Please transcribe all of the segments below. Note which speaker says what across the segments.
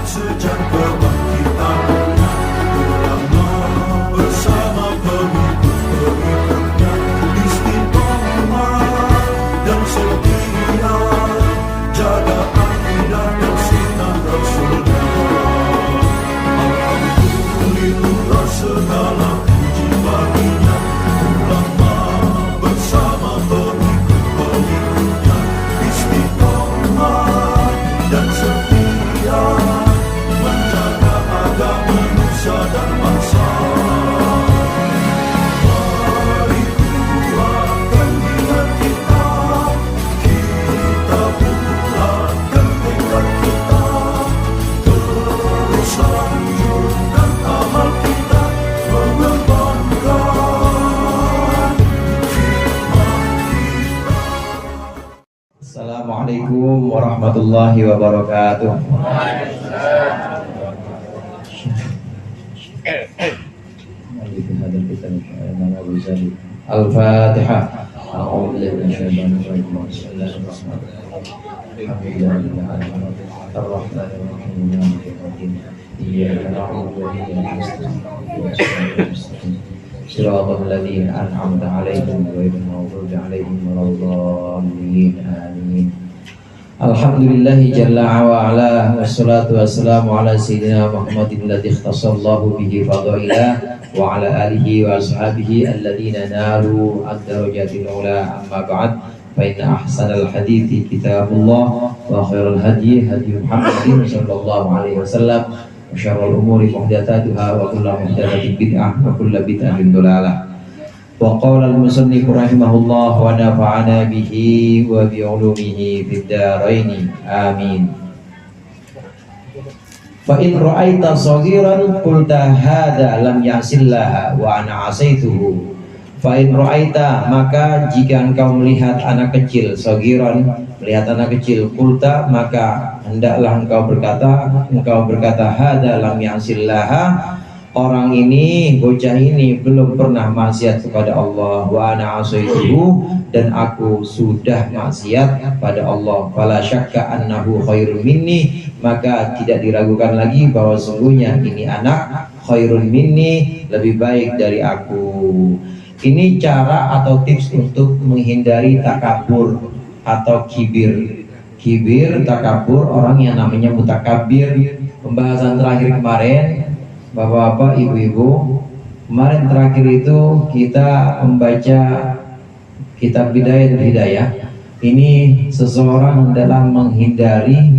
Speaker 1: sejak kebangkitan ulama bersama pengikut-pengikutnya istiqomah dan setia jaga akidah dan sunnah Rasulullah. Alhamdulillah segala puji baginya ulama bersama pengikut-pengikutnya istiqomah dan setia menjaga agama nusa dan bangsa. Mari kuatkan niat kita, kita bulatkan tekad kita, terus lanjutkan amal kita, mengembangkan hikmah kita.
Speaker 2: Assalamualaikum warahmatullahi wabarakatuh. Al-Fatihah. A'udzu billahi minasyaitonir rajim. Bismillahirrahmanirrahim. Ar-Rahmanir-Rahim. Maliki yaumiddin. Iyyaka na'budu wa iyyaka nasta'in. Shiratal ladzina an'amta 'alaihim ghairil maghdubi 'alaihim waladdallin. Amin. Alhamdulillahi jalla wa ala, wassalatu wassalamu ala sayyidina Muhammadin alladzi ikhtassallahu bihi fadailah wa ala alihi wa ashabihi alladhina nalu ad-darajatil ula. Amma ba'd, fa inna ahsanal hadithi kitabullah wa khairal hadyi hadyu Muhammadin sallallahu alaihi wasallam wa syarrul umuri muhdatsatuha wa kullu muhdatsatin bid'ah wa kullu bid'atin dhalalah. Wa qala al-musannif rahimahullah wa nafa'ana bihi wa bi 'ulumihi fid dharain. Amin. Fa in ra'aita saghiran qulta hadza lam ya'sillaha wa ana 'asaituhu. Fa in ra'aita, maka jika engkau melihat anak kecil, saghiran, melihat anak kecil, qulta, maka hendaklah engkau berkata hadza lam ya'sillaha, orang ini, bocah ini belum pernah maksiat kepada Allah, wa ana asaituhu, dan aku sudah maksiat pada Allah. Fala syakka annahu khairun minni, maka tidak diragukan lagi bahwa sungguhnya ini anak khairun minni, lebih baik dari aku. Ini cara atau tips untuk menghindari takabur atau kibir. Kibir, takabur, orang yang namanya mutakabir. Pembahasan terakhir kemarin, Bapak-bapak, ibu-ibu, kemarin terakhir itu kita membaca kitab Bidayatul Hidayah. Ini seseorang dalam menghindari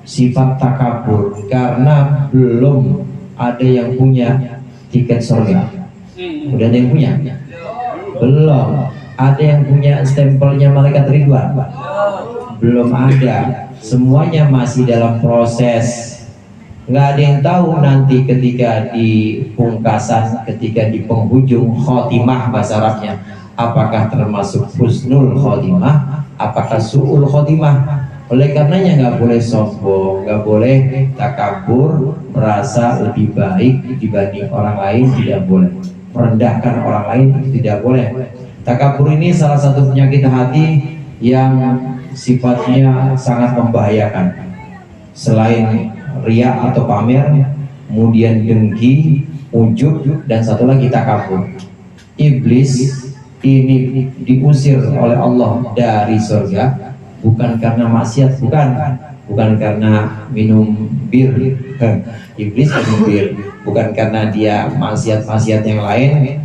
Speaker 2: sifat takabur karena belum ada yang punya tiket surga. Udah ada yang punya? Belum. Ada yang punya stempelnya malaikat Ridwan? Belum ada. Semuanya masih dalam proses. Nggak ada yang tahu nanti ketika di pungkasan, ketika di penghujung khotimah bahasa Arabnya, apakah termasuk husnul khotimah, apakah su'ul khotimah. Oleh karenanya nggak boleh sombong, nggak boleh takabur, merasa lebih baik dibanding orang lain, tidak boleh. Merendahkan orang lain, tidak boleh. Takabur ini salah satu penyakit hati yang sifatnya sangat membahayakan. Selain riya atau pamer, kemudian dengki, ujub, dan satu lagi takabur. Iblis ini diusir oleh Allah dari surga bukan karena maksiat, bukan karena minum bir. Iblis minum bir bukan karena dia maksiat-maksiat yang lain,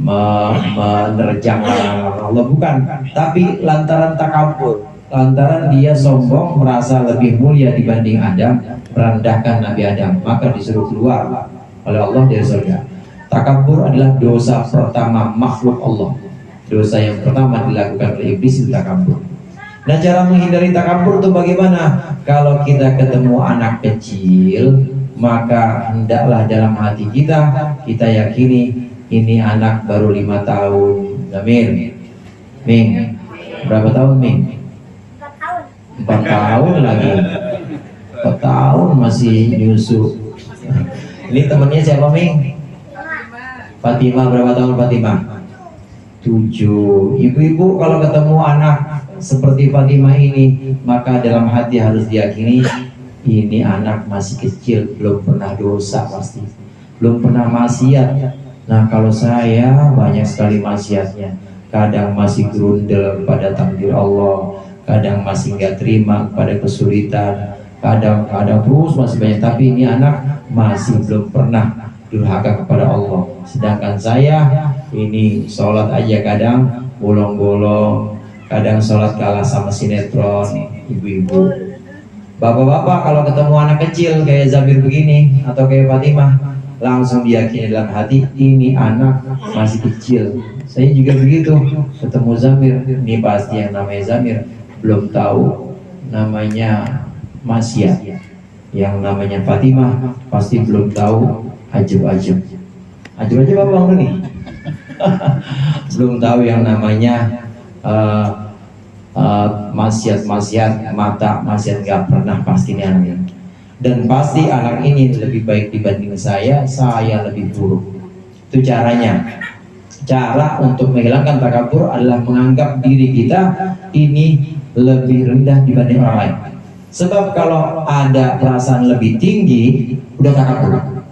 Speaker 2: menerjang Allah, bukan, tapi lantaran takabur, lantaran dia sombong, merasa lebih mulia dibanding Adam, merendahkan Nabi Adam, maka disuruh keluar oleh Allah dari surga. Takabur adalah dosa pertama makhluk Allah. Dosa yang pertama dilakukan oleh iblis itu takabur. Nah, cara menghindari takabur itu bagaimana? Kalau kita ketemu anak kecil, maka hendaklah dalam hati kita yakini ini anak baru 5 tahun. Amin. Ming, berapa tahun Ming? 4 tahun lagi. 4 tahun masih nyusu. Ini temennya siapa Ming? Fatimah. Berapa tahun Fatimah? 7. Ibu-ibu kalau ketemu anak seperti Fatimah ini, maka dalam hati harus diyakini ini anak masih kecil, belum pernah dosa pasti, belum pernah maksiat. Nah kalau saya banyak sekali maksiatnya, kadang masih grundel pada takdir Allah, kadang masih nggak terima pada kesulitan, kadang terus masih banyak. Tapi ini anak masih belum pernah durhaka kepada Allah. Sedangkan saya ini sholat aja kadang bolong-bolong, kadang sholat kalah sama sinetron. Ibu-ibu, bapak-bapak kalau ketemu anak kecil kayak Zabir begini atau kayak Fatimah, langsung diyakini dalam hati ini anak masih kecil. Saya juga begitu, ketemu Zamir, ini pasti yang namanya Zamir belum tahu namanya maksiat. Yang namanya Fatimah pasti belum tahu ajab-ajab. Ajab-ajab apa bang ini? Belum tahu yang namanya maksiat mata, maksiat nggak pernah pasti ini anaknya. Dan pasti anak ini lebih baik dibanding saya lebih buruk. Itu caranya. Cara untuk menghilangkan takabur adalah menganggap diri kita ini lebih rendah dibanding orang lain. Sebab kalau ada perasaan lebih tinggi, udah takabur.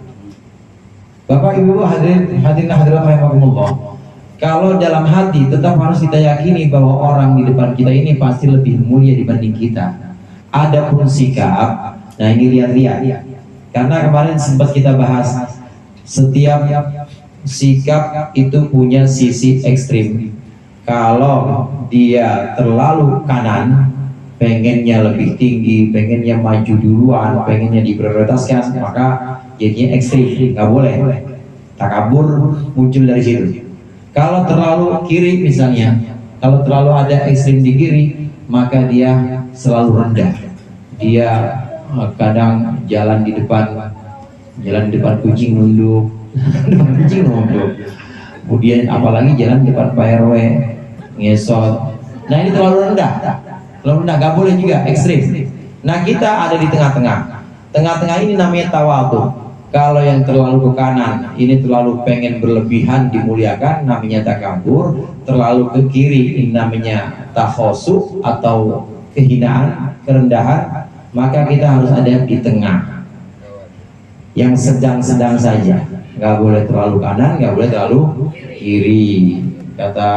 Speaker 2: Bapak Ibu hadirin hadirat rahimakumullah. Kalau dalam hati tetap harus kita yakini bahwa orang di depan kita ini pasti lebih mulia dibanding kita. Adapun sikap, nah ini lihat-lihat. Karena kemarin sempat kita bahas, setiap sikap itu punya sisi ekstrim. Kalau dia terlalu kanan, pengennya lebih tinggi, pengennya maju duluan, pengennya diprioritaskan, maka jadinya ekstrim, nggak boleh. Takabur muncul dari situ. Kalau terlalu kiri misalnya, kalau terlalu ada ekstrim di kiri, maka dia selalu rendah. Dia kadang jalan di depan kucing nunduk, kucing nunduk. Kemudian apalagi jalan di depan Pak RW ngesot. Nah ini terlalu rendah, nggak boleh juga ekstrim. Nah kita ada di tengah-tengah. Tengah-tengah ini namanya tawadhu. Kalau yang terlalu ke kanan, ini terlalu pengen berlebihan dimuliakan, namanya takabur. Terlalu ke kiri, ini namanya takhosu atau kehinaan, kerendahan. Maka kita harus ada di tengah, yang sedang-sedang saja. Nggak boleh terlalu kanan, nggak boleh terlalu kiri. Kata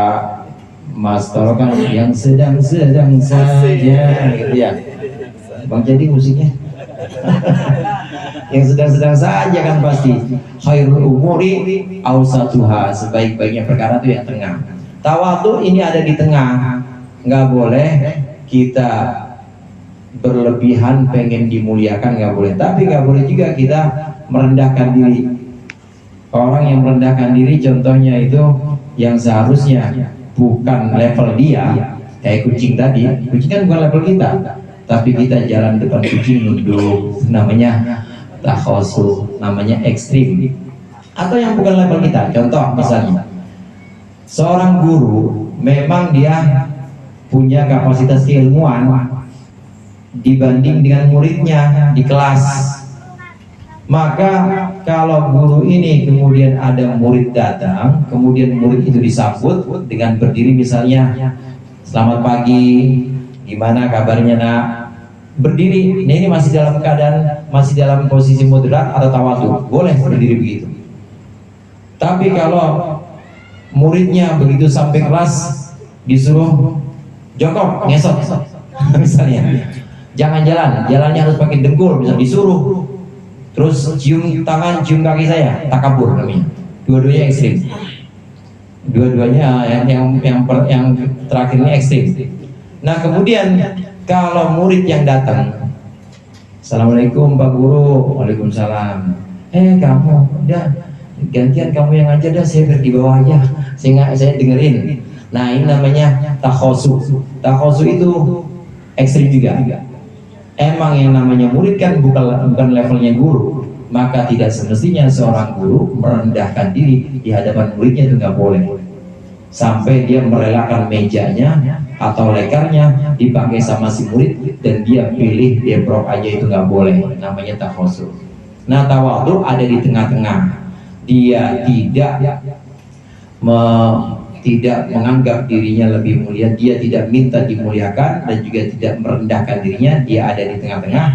Speaker 2: Mas Toro kan yang sedang-sedang saja, gitu ya. Bang jadi musiknya. Yang sedang-sedang saja kan pasti. Khairul umuri awsatuha, sebaik-baiknya perkara itu yang tengah. Tawadhu ini ada di tengah. Nggak boleh kita berlebihan pengen dimuliakan, nggak boleh. Tapi nggak boleh juga kita merendahkan diri. Orang yang merendahkan diri contohnya itu yang seharusnya bukan level dia, kayak kucing tadi. Kucing kan bukan level kita, tapi kita jalan depan kucing nunduk, namanya takhosu, namanya ekstrim. Atau yang bukan level kita, contoh misalnya seorang guru memang dia punya kapasitas keilmuan dibanding dengan muridnya di kelas. Maka kalau guru ini kemudian ada murid datang, kemudian murid itu disambut dengan berdiri misalnya, selamat pagi, gimana kabarnya nak? Berdiri. Nah ini masih dalam keadaan, masih dalam posisi moderat atau tawadhu, boleh berdiri begitu. Tapi kalau muridnya begitu sampai kelas disuruh jongkok, ngesot misalnya, jangan jalannya harus pakai dengkul, misalnya disuruh terus cium tangan, cium kaki saya, takabur namanya. Dua-duanya ekstrim. Dua-duanya yang terakhir ini ekstrim. Nah kemudian kalau murid yang datang, assalamualaikum Pak Guru, waalaikumsalam. Kamu, udah gantian kamu yang ngajar dah, saya di bawah aja, saya dengerin. Nah ini namanya takhosu. Takhosu itu ekstrim juga. Emang yang namanya murid kan bukan levelnya guru, maka tidak semestinya seorang guru merendahkan diri di hadapan muridnya, itu nggak boleh. Sampai dia merelakan mejanya atau lekarnya dipakai sama si murid dan dia pilih dia brok aja, itu nggak boleh, namanya takhosu. Nah tawadhu ada di tengah-tengah. Dia tidak menganggap dirinya lebih mulia, dia tidak minta dimuliakan dan juga tidak merendahkan dirinya, dia ada di tengah-tengah.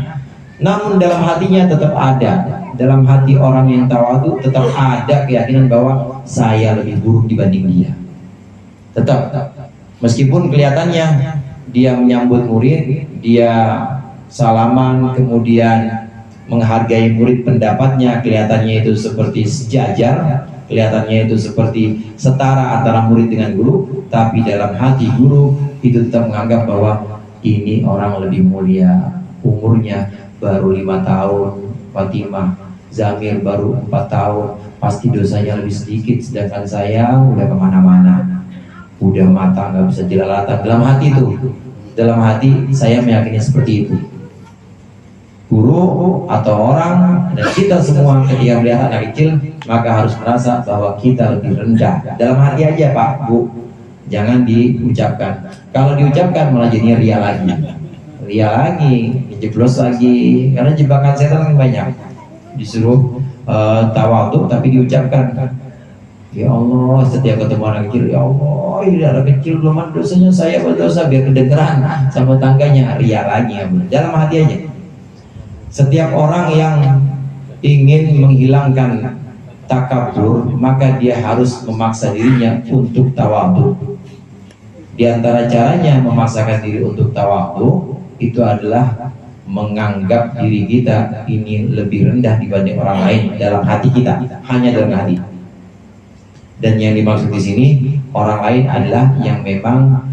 Speaker 2: namun dalam hatinya tetap ada, dalam hati orang yang tawadu tetap ada keyakinan bahwa saya lebih buruk dibanding dia. Tetap, meskipun kelihatannya dia menyambut murid, dia salaman, kemudian menghargai murid pendapatnya, kelihatannya itu seperti sejajar, kelihatannya itu seperti setara antara murid dengan guru, tapi dalam hati guru itu tetap menganggap bahwa ini orang lebih mulia, umurnya baru 5 tahun, Fatimah, Zamir baru 4 tahun, pasti dosanya lebih sedikit, sedangkan saya udah kemana-mana, udah mata nggak bisa jelalatan. Dalam hati itu, dalam hati saya meyakini seperti itu. Guru atau orang dan kita semua ketika melihat anak kecil maka harus merasa bahwa kita lebih rendah. Dalam hati aja Pak, Bu, jangan diucapkan. Kalau diucapkan malah jadinya ria lagi, dijeblos lagi, karena jebakan setan kan banyak. Disuruh tawadhu tapi diucapkan, ya Allah, setiap ketemu anak kecil, ya Allah, ini anak kecil belum ada dosanya, saya berdosa, biar kedengeran sama tangganya, ria lagi. Dalam hati aja. Setiap orang yang ingin menghilangkan takabur, maka dia harus memaksa dirinya untuk tawadhu. Di antara caranya memaksakan diri untuk tawadhu itu adalah menganggap diri kita ini lebih rendah dibanding orang lain dalam hati kita, hanya dalam hati. Dan yang dimaksud di sini orang lain adalah yang memang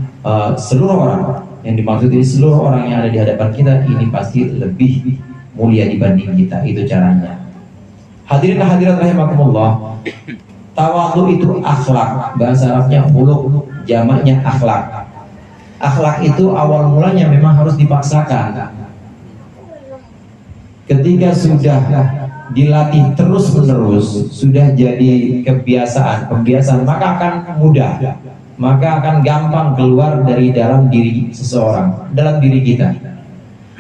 Speaker 2: seluruh orang. Yang dimaksud ini seluruh orang yang ada di hadapan kita ini pasti lebih mulia dibanding kita. Itu caranya. Hadirin hadirat rahimakumullah. Tawadhu itu akhlak, bahasa Arabnya khuluq, jamaknya akhlak. Akhlak itu awal mulanya memang harus dipaksakan. Ketika sudah dilatih terus menerus, sudah jadi pembiasaan, maka akan mudah, maka akan gampang keluar dari dalam diri seseorang, dalam diri kita.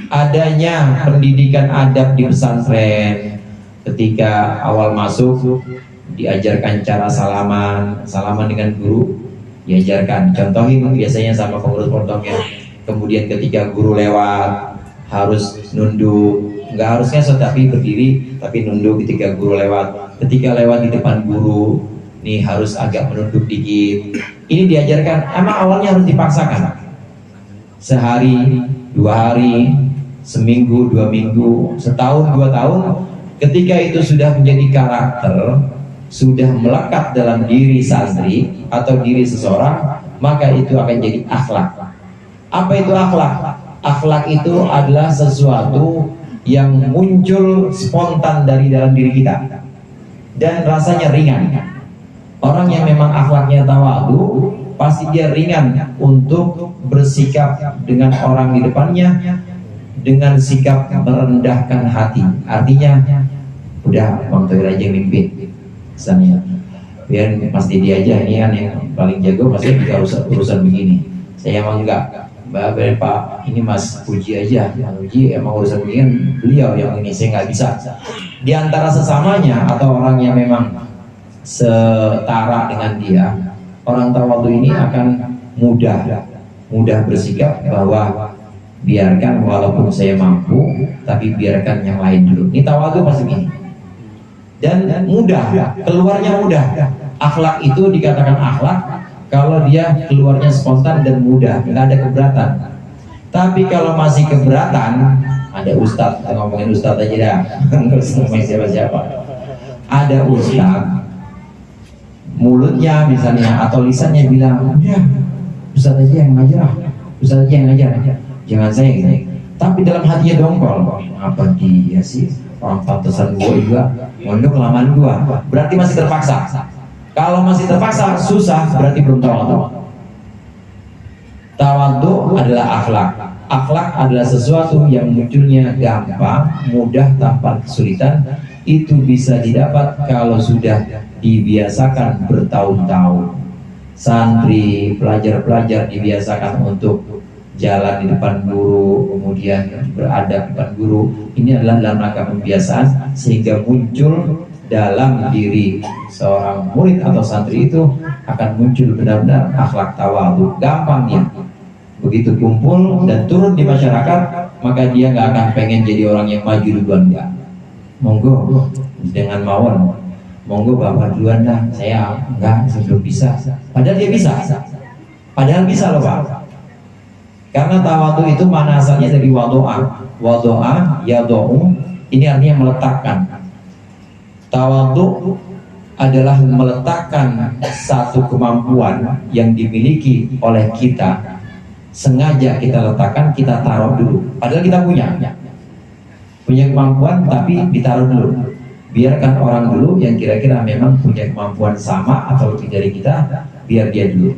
Speaker 2: Adanya pendidikan adab di pesantren, ketika awal masuk diajarkan cara salaman dengan guru, diajarkan, contohin biasanya sama pengurus pondoknya. Kemudian ketika guru lewat harus nunduk, nggak harusnya tapi berdiri, tapi nunduk ketika guru lewat. Ketika lewat di depan guru, nih harus agak menunduk dikit. Ini diajarkan, emang awalnya harus dipaksakan. Sehari, 2 hari, seminggu, 2 minggu, setahun, 2 tahun. Ketika itu sudah menjadi karakter, sudah melekat dalam diri santri atau diri seseorang, maka itu akan jadi akhlak. Apa itu akhlak? Akhlak itu adalah sesuatu yang muncul spontan dari dalam diri kita dan rasanya ringan. Orang yang memang akhlaknya tawadhu pasti dia ringan untuk bersikap dengan orang di depannya dengan sikap merendahkan hati. Artinya udah Bang Tohir aja yang mimpin, misalnya, biar Mas Didi aja, ini kan yang paling jago, pasti bisa urusan begini. Saya emang enggak, Pak, ini Mas Puji aja. Mas Puji emang urusan begini kan beliau yang ini, saya nggak bisa. Di antara sesamanya atau orang yang memang setara dengan dia, orang tawadhu ini akan mudah bersikap bahwa biarkan walaupun saya mampu, tapi biarkan yang lain dulu. Ini tawadhu pasti begini. Dan mudah, keluarnya mudah. Akhlak itu dikatakan akhlak kalau dia keluarnya spontan dan mudah, nggak ada keberatan. Tapi kalau masih keberatan, ada ustadz, kita ngomongin ustadz aja dah, nggak usah ngomongin siapa-siapa. Ada ustadz, mulutnya misalnya atau lisannya bilang, udah, ustadz aja yang ngajar, ustadz aja yang ngajar, jangan saya gitu. Tapi dalam hatinya dongkol, apa dia sih? Orang pantesan gua juga, mondok kelamaan gua, berarti masih terpaksa. Kalau masih terpaksa, susah, berarti belum tawadhu. Tawadhu adalah akhlak. Akhlak adalah sesuatu yang munculnya gampang, mudah, tanpa kesulitan. Itu bisa didapat kalau sudah dibiasakan bertahun-tahun. Santri, pelajar-pelajar dibiasakan untuk jalan di depan guru, kemudian beradab di depan guru. Ini adalah dalam rangka pembiasaan sehingga muncul dalam diri seorang murid atau santri itu akan muncul benar-benar akhlak tawadhu. Gampang dia. Begitu kumpul dan turun di masyarakat, maka dia nggak akan pengen jadi orang yang maju duluan, enggak. Monggo dengan mawon, monggo bapak duluan dah, saya enggak, saya belum bisa. Padahal dia bisa, padahal bisa loh Pak. Karena tawadu itu mana asalnya dari wadoa, wadoa yado'u, ini artinya meletakkan. Tawadu adalah meletakkan satu kemampuan yang dimiliki oleh kita, sengaja kita letakkan, kita taruh dulu. Padahal kita punya kemampuan, tapi ditaruh dulu. Biarkan orang dulu yang kira-kira memang punya kemampuan sama atau lebih dari kita, biar dia dulu.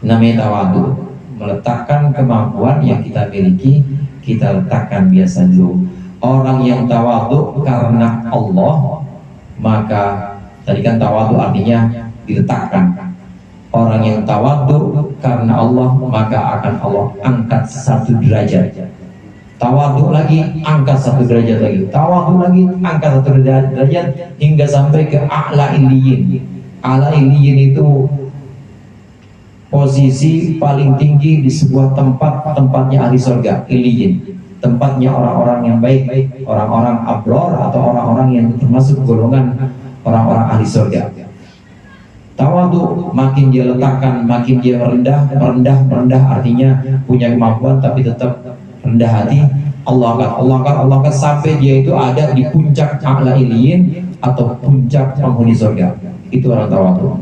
Speaker 2: Namanya tawadu, meletakkan kemampuan yang kita miliki, kita letakkan biasa dulu. Orang yang tawadu karena Allah, maka tadi kan tawadu artinya diletakkan. Orang yang tawadu karena Allah, maka akan Allah angkat satu derajat. Tawadu lagi, angkat satu derajat lagi. Tawadu lagi, angkat satu derajat hingga sampai ke a'la illiyin. A'la illiyin itu posisi paling tinggi di sebuah tempat, tempatnya ahli surga, illiyin. Tempatnya orang-orang yang baik, orang-orang abror atau orang-orang yang termasuk golongan orang-orang ahli surga. Tawadu makin dia letakkan, makin dia merendah artinya punya kemampuan tapi tetap rendah hati. Allah akan sampai dia itu ada di puncak a'la illiyin atau puncak penghuni surga. Itu orang tawadu.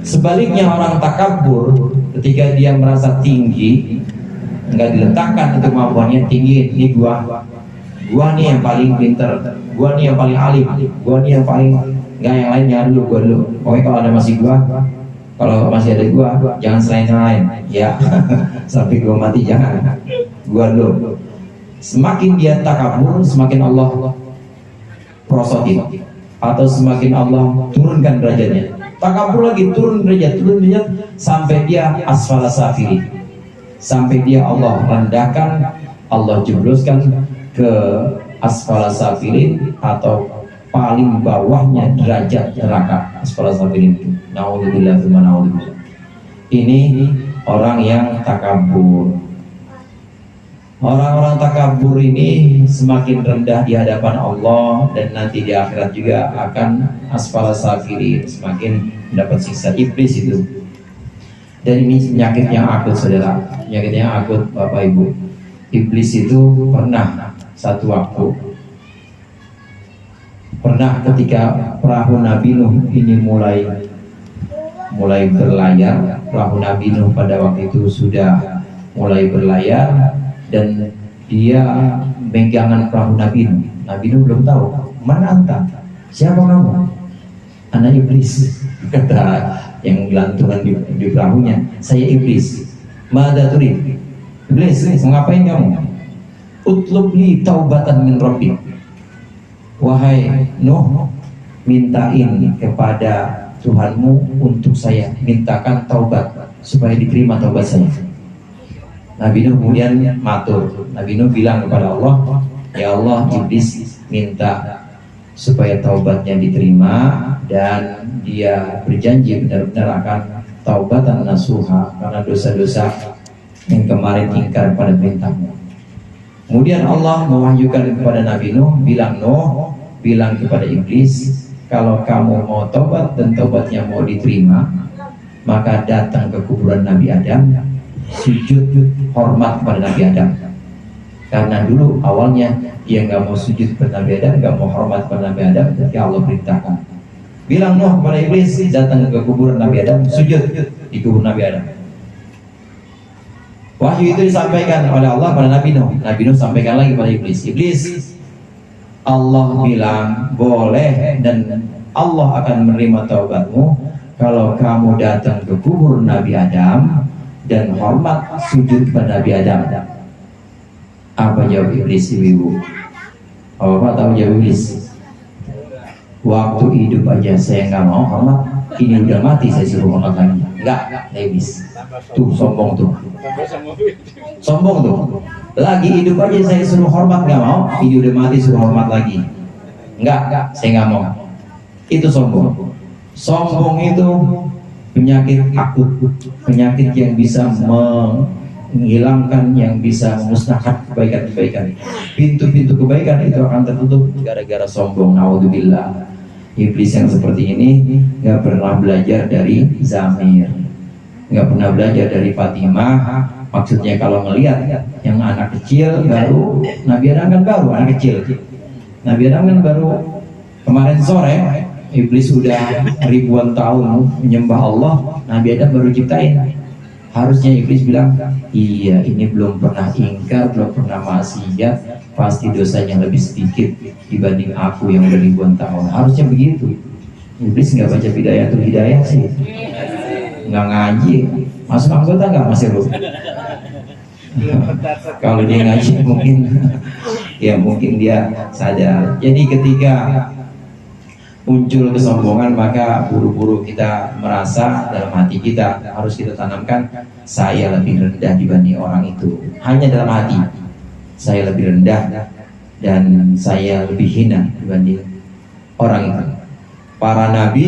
Speaker 2: Sebaliknya orang takabur, ketika dia merasa tinggi, nggak diletakkan untuk kemampuannya tinggi. Ini gua nih yang paling pinter, gua nih yang paling alim, gua nih yang paling, nggak, yang lain jangan dulu, gua dulu. Pokoknya kalau ada masih gua, kalau masih ada gua, jangan selain yang lain, ya. Sampai gua mati jangan, gua dulu. Semakin dia takabur, semakin Allah prosotin, atau semakin Allah turunkan derajatnya. Takabur lagi, turun derajat sampai dia asfala safili, sampai dia Allah rendahkan, Allah jebloskan ke asfala safilin atau paling bawahnya derajat neraka. Asfala safilin itu naudzubillah tsumma naudzubillah. Ini orang yang takabur. Orang-orang takabur ini semakin rendah di hadapan Allah, dan nanti di akhirat juga akan asfala safilin, semakin mendapat siksa iblis itu. Dan ini penyakit yang akut, saudara, penyakit yang akut Bapak Ibu. Iblis itu pernah satu waktu, ketika perahu Nabi Nuh ini mulai berlayar. Perahu Nabi Nuh pada waktu itu sudah mulai berlayar, dan dia megangan perahu Nabi Nuh. Nabi Nuh belum tahu, mana anta, siapa kamu? Anak iblis, kata yang gelantungan di perahunya, saya iblis. Mada turid, iblis, mau ngapain kamu? Utlub li taubatan min rabbik, wahai Nuh, mintain kepada Tuhanmu untuk saya, mintakan taubat supaya diterima taubat saya. Nabi Nuh kemudian matur, Nabi Nuh bilang kepada Allah, ya Allah, iblis minta supaya taubatnya diterima, dan dia berjanji benar-benar akan taubatan nasuha karena dosa-dosa yang kemarin ingkar pada perintahmu. Kemudian Allah mewahyukan kepada Nabi Nuh, bilang kepada iblis, kalau kamu mau taubat dan taubatnya mau diterima, maka datang ke kuburan Nabi Adam, sujud hormat kepada Nabi Adam. Karena dulu awalnya dia nggak mau sujud kepada Nabi Adam, nggak mau hormat kepada Nabi Adam, tapi Allah perintahkan. Bilang Nuh kepada iblis, datang ke kuburan Nabi Adam, sujud di kubur Nabi Adam. Wahyu itu disampaikan oleh Allah pada Nabi Nuh. Nabi Nuh sampaikan lagi pada iblis. Iblis, Allah bilang boleh, dan Allah akan menerima taubatmu kalau kamu datang ke kubur Nabi Adam dan hormat sujud kepada Nabi Adam. Apa jawab iblis, ibu-ibu? Bapak tahu jawab iblis? Waktu hidup aja saya nggak mau hormat, ini udah mati saya suruh hormat lagi. Enggak, iblis. Tuh sombong tuh. Sombong tuh. Lagi hidup aja saya suruh hormat nggak mau, ini udah mati suruh hormat lagi. Enggak, saya nggak mau. Itu sombong. Sombong itu penyakit akut, penyakit yang bisa menghilangkan, yang bisa memusnahkan kebaikan-kebaikan. Pintu-pintu kebaikan itu akan tertutup gara-gara sombong. Naudzubillah. Iblis yang seperti ini nggak pernah belajar dari Zamir, nggak pernah belajar dari Fatimah. Maksudnya kalau melihat yang anak kecil baru, Nabi Adam kan baru anak kecil. Nabi Adam kan baru kemarin sore, Iblis sudah ribuan tahun menyembah Allah, Nabi Adam baru ciptain. Harusnya Iblis bilang, iya ini belum pernah ingkar, belum pernah maksiat, pasti dosanya lebih sedikit dibanding aku yang udah ribuan tahun. Harusnya begitu. Iblis nggak baca hidayah sih, nggak ngaji, masuk anggota nggak masih lu? Kalau dia ngaji mungkin ya mungkin dia sadar. Jadi ketika muncul kesombongan, maka buru-buru kita merasa dalam hati kita, harus kita tanamkan, saya lebih rendah dibanding orang itu. Hanya dalam hati, saya lebih rendah dan saya lebih hina dibanding orang itu. Para nabi,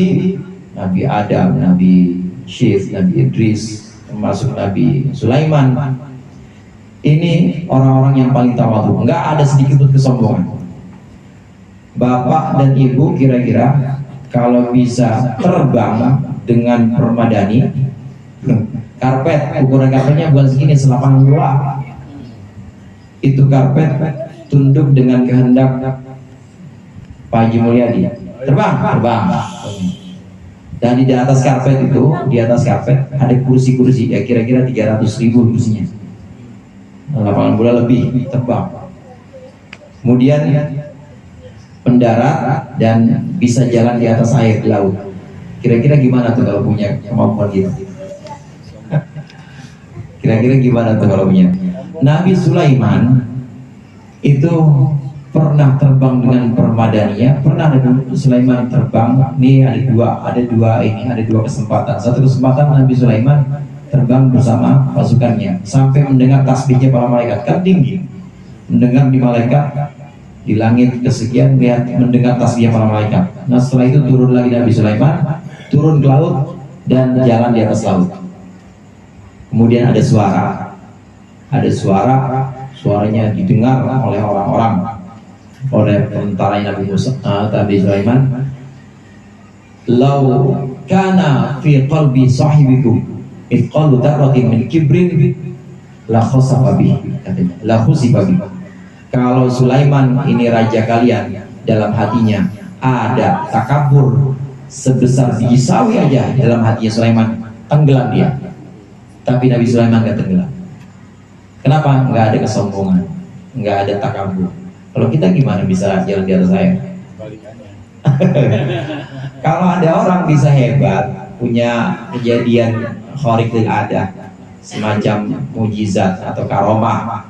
Speaker 2: Nabi Adam, Nabi Syekh, Nabi Idris, termasuk Nabi Sulaiman, ini orang-orang yang paling tawadhu, nggak ada sedikit pun kesombongan. Bapak dan ibu kira-kira kalau bisa terbang dengan permadani, karpet, ukuran karpetnya bukan segini, selapangan bola. Itu karpet tunduk dengan kehendak Pak Haji Mulyadi. Terbang. Dan di atas karpet itu, di atas karpet ada kursi-kursi, ya kira-kira 300.000 kursinya. Lapangan bola lebih, terbang. Kemudian mendarat dan bisa jalan di atas air di laut. Kira-kira gimana tuh kalau punya kemampuan gitu? Kira-kira gimana tuh kalau punya? Nabi Sulaiman itu pernah terbang dengan permadaninya. Pernah Nabi Sulaiman terbang. Ini ada dua kesempatan. Satu kesempatan Nabi Sulaiman terbang bersama pasukannya sampai mendengar tasbihnya para malaikat, kan tinggi. Mendengar di malaikat di langit kesekian, lihat mendengar tasbih para malaikat. Nah setelah itu turun lagi Nabi Sulaiman, turun ke laut dan jalan di atas laut. Kemudian ada suara, suaranya didengar oleh orang-orang, oleh tentara Nabi Sulaiman. Lau kana fi qalbi sahibikum ifqalu darratin min kibrin la khasafa bihi, katanya la khusifa bihi. Kalau Sulaiman ini raja kalian, dalam hatinya ada takabur sebesar biji sawi aja dalam hatinya Sulaiman, tenggelam dia. Tapi Nabi Sulaiman nggak tenggelam. Kenapa? Nggak ada kesombongan, nggak ada takabur. Kalau kita gimana bisa jalan di atas air? Kalau ada orang bisa hebat, punya kejadian khariqul adah, semacam mujizat atau karomah,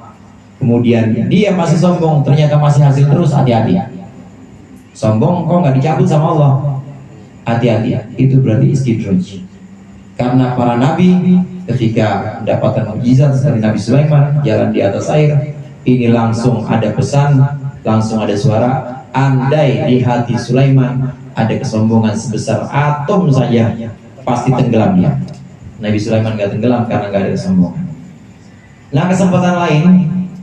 Speaker 2: kemudian dia masih sombong, ternyata masih hasil terus, hati-hati. Sombong kok nggak dicabut sama Allah, hati-hati. Itu berarti istidraj. Karena para nabi ketika mendapatkan mujizat seperti Nabi Sulaiman jalan di atas air, ini langsung ada pesan, langsung ada suara. Andai di hati Sulaiman ada kesombongan sebesar atom saja, pasti tenggelam dia. Nabi Sulaiman nggak tenggelam karena nggak ada kesombongan. Nah kesempatan lain,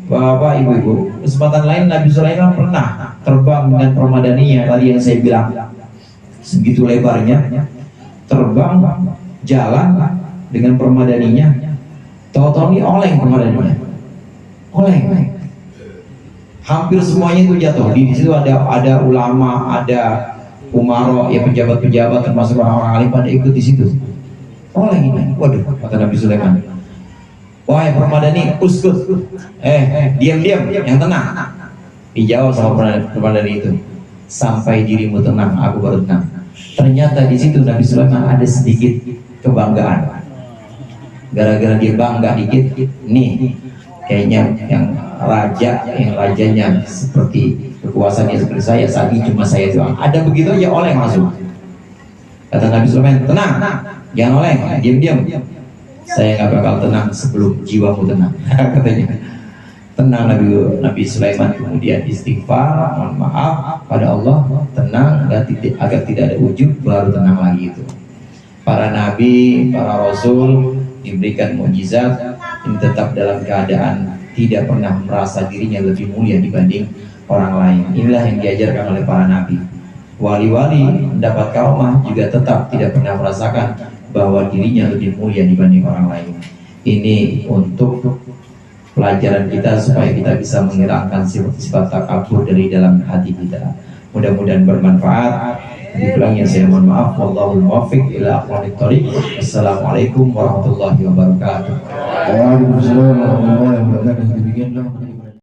Speaker 2: Bapak Ibu-ibu, kesempatan lain Nabi Sulaiman pernah terbang dengan permadaninya tadi yang saya bilang, segitu lebarnya, terbang jalan dengan permadaninya. Tahu-tahu ini oleng permadaninya, oleng. Hampir semuanya itu jatuh. Di situ ada ulama, ada umaro, ya pejabat-pejabat termasuk orang-orang alim pada ikut di situ. Oleng ini, waduh, kata Nabi Sulaiman. Wahai permadani, uskut, diam-diam, yang tenang. Dijawab sama permadani itu, sampai dirimu tenang, aku baru tenang. Ternyata di situ Nabi Sulaiman ada sedikit kebanggaan. Gara-gara dia bangga dikit, nih kayaknya yang rajanya seperti kekuasaannya seperti saya, saat ini cuma saya doang. Ada begitu aja oleng langsung. Kata Nabi Sulaiman, tenang, jangan oleng, diam-diam. Saya nggak bakal tenang sebelum jiwamu tenang. Katanya. Tenang Nabi Sulaiman, kemudian istighfar, mohon maaf pada Allah, tenang agar tidak ada ujub, baru tenang lagi itu. para nabi, para rasul diberikan mukjizat, ini tetap dalam keadaan tidak pernah merasa dirinya lebih mulia dibanding orang lain. Inilah yang diajarkan oleh para nabi. Wali-wali mendapat karomah juga tetap tidak pernah merasakan bahwa dirinya lebih mulia dibanding orang lain. Ini untuk pelajaran kita supaya kita bisa menghilangkan sifat takabur dari dalam hati kita. Mudah-mudahan bermanfaat. Diulang yang saya mohon maaf. Wallahul muwaffiq ila aqwamit thoriq. Assalamualaikum warahmatullahi wabarakatuh.
Speaker 3: Waalaikumsalam warahmatullahi wabarakatuh. Demikianlah